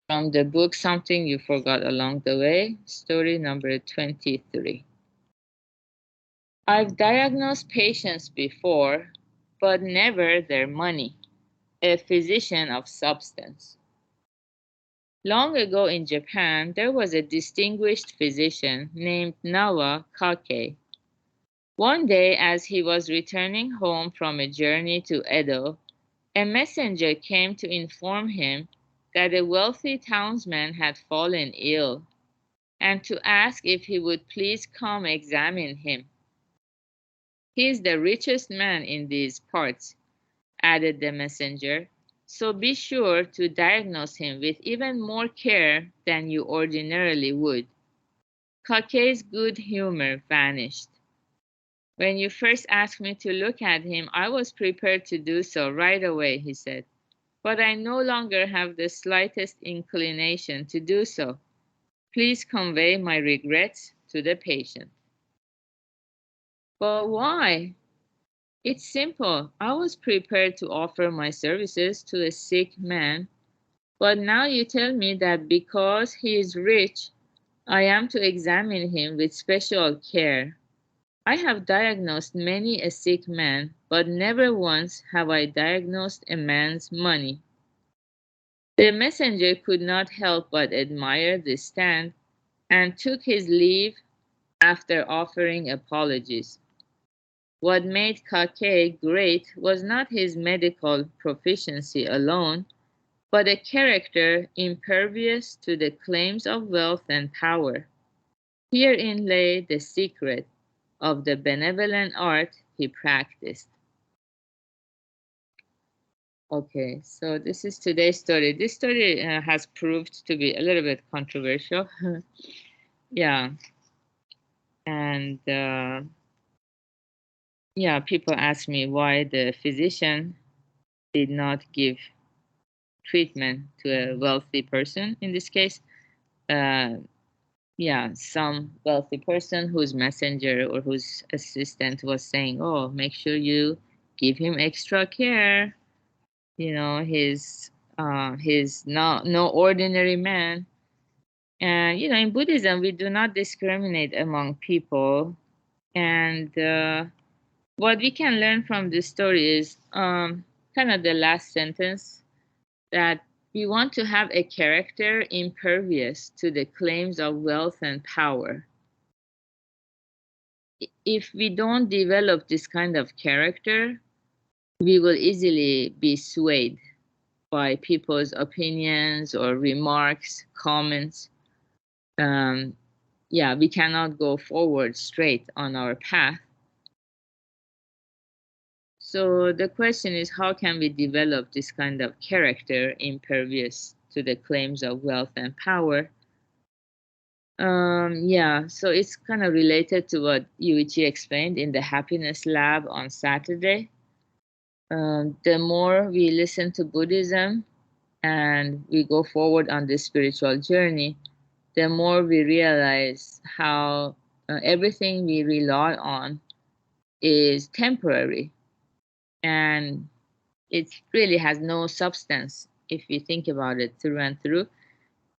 From the book Something You Forgot Along the Way, story number 23. I've diagnosed patients before, but never their money. A physician of substance. Long ago in Japan, there was a distinguished physician named Nawa Kake. One day, as he was returning home from a journey to Edo, a messenger came to inform him that a wealthy townsman had fallen ill, and to ask if he would please come examine him. He is the richest man in these parts, added the messenger, so be sure to diagnose him with even more care than you ordinarily would. Kake's good humor vanished. When you first asked me to look at him, I was prepared to do so right away, he said. But I no longer have the slightest inclination to do so. Please convey my regrets to the patient. But why? It's simple. I was prepared to offer my services to a sick man, but now you tell me that because he is rich, I am to examine him with special care. I have diagnosed many a sick man, but never once have I diagnosed a man's money. The messenger could not help but admire this stand and took his leave after offering apologies. What made Kake great was not his medical proficiency alone, but a character impervious to the claims of wealth and power. Herein lay the secret of the benevolent art he practiced. Okay, so this is today's story. This story has proved to be a little bit controversial. Yeah, and yeah, people ask me why the physician did not give treatment to a wealthy person in this case. Uh, yeah, some wealthy person whose messenger or whose assistant was saying, "Oh, make sure you give him extra care. You know, he's no ordinary man." And you know, in Buddhism, we do not discriminate among people. And what we can learn from this story is kind of the last sentence, that we want to have a character impervious to the claims of wealth and power. If we don't develop this kind of character, we will easily be swayed by people's opinions or remarks, comments. Um, yeah, we cannot go forward straight on our path. So the question is, how can we develop this kind of character impervious to the claims of wealth and power? Yeah, so it's kind of related to what Yuichi explained in the Happiness Lab on Saturday. The more we listen to Buddhism and we go forward on this spiritual journey, the more we realize how everything we rely on is temporary, and it really has no substance if we think about it through and through.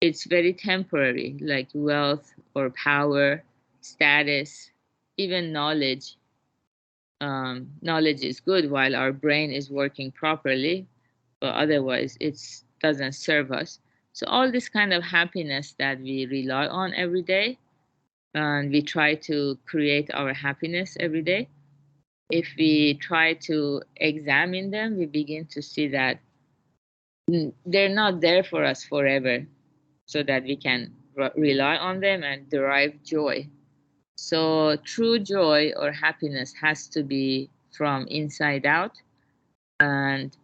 It's very temporary, like wealth or power, status, even knowledge. Knowledge is good while our brain is working properly, but otherwise it doesn't serve us. So all this kind of happiness that we rely on every day, and we try to create our happiness every day, if we try to examine them, we begin to see that they're not there for us forever, so that we can rely on them and derive joy. So true joy or happiness has to be from inside out. And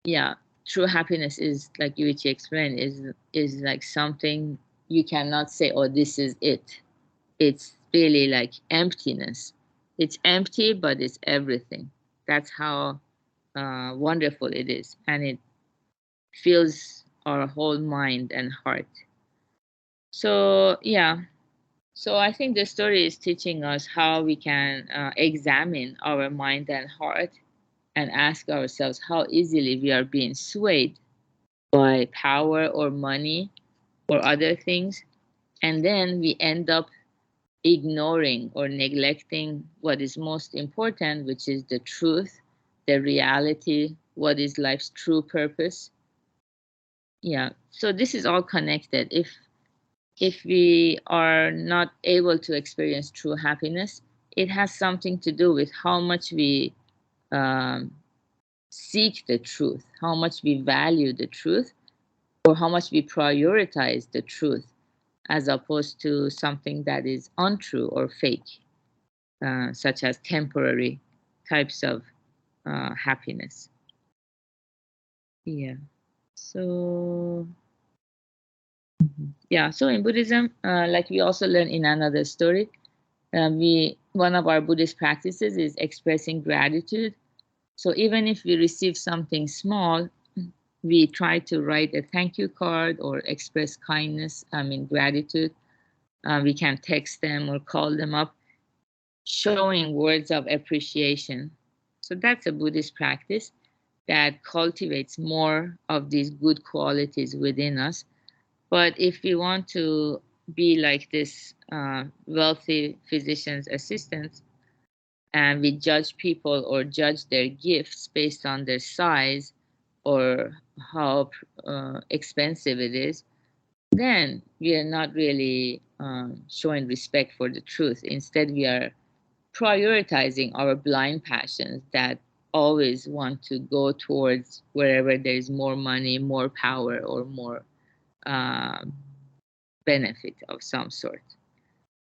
yeah, true happiness is, like Yuichi explained, is like something you cannot say, oh, this is it. It's really like emptiness. It's empty, but it's everything. That's how wonderful it is. And it fills our whole mind and heart. So, yeah. So I think the story is teaching us how we can examine our mind and heart and ask ourselves how easily we are being swayed by power or money or other things. And then we end up ignoring or neglecting what is most important, which is the truth, the reality, what is life's true purpose. Yeah, so this is all connected. If we are not able to experience true happiness, it has something to do with how much we um, seek the truth, how much we value the truth, or how much we prioritize the truth as opposed to something that is untrue or fake, such as temporary types of happiness. Yeah. So, yeah. So in Buddhism, like we also learn in another story, we one of our Buddhist practices is expressing gratitude. So even if we receive something small, we try to write a thank you card or express kindness, gratitude. We can text them or call them up, showing words of appreciation. So that's a Buddhist practice that cultivates more of these good qualities within us. But if we want to be like this wealthy physician's assistant, and we judge people or judge their gifts based on their size or how expensive it is, then we are not really showing respect for the truth. Instead, we are prioritizing our blind passions that always want to go towards wherever there is more money, more power, or more uh, benefit of some sort.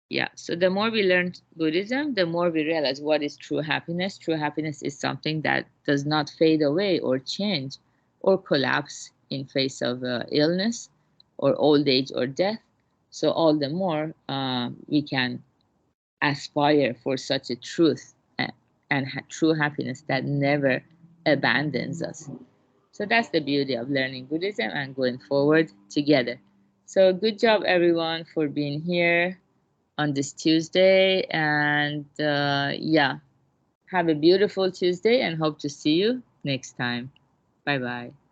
Yeah, so the more we learn Buddhism, the more we realize what is true happiness. True happiness is something that does not fade away or change or collapse in face of illness or old age or death. So all the more we can aspire for such a truth and true happiness that never abandons us. So that's the beauty of learning Buddhism and going forward together. So good job, everyone, for being here on this Tuesday. And yeah, have a beautiful Tuesday and hope to see you next time. Bye bye.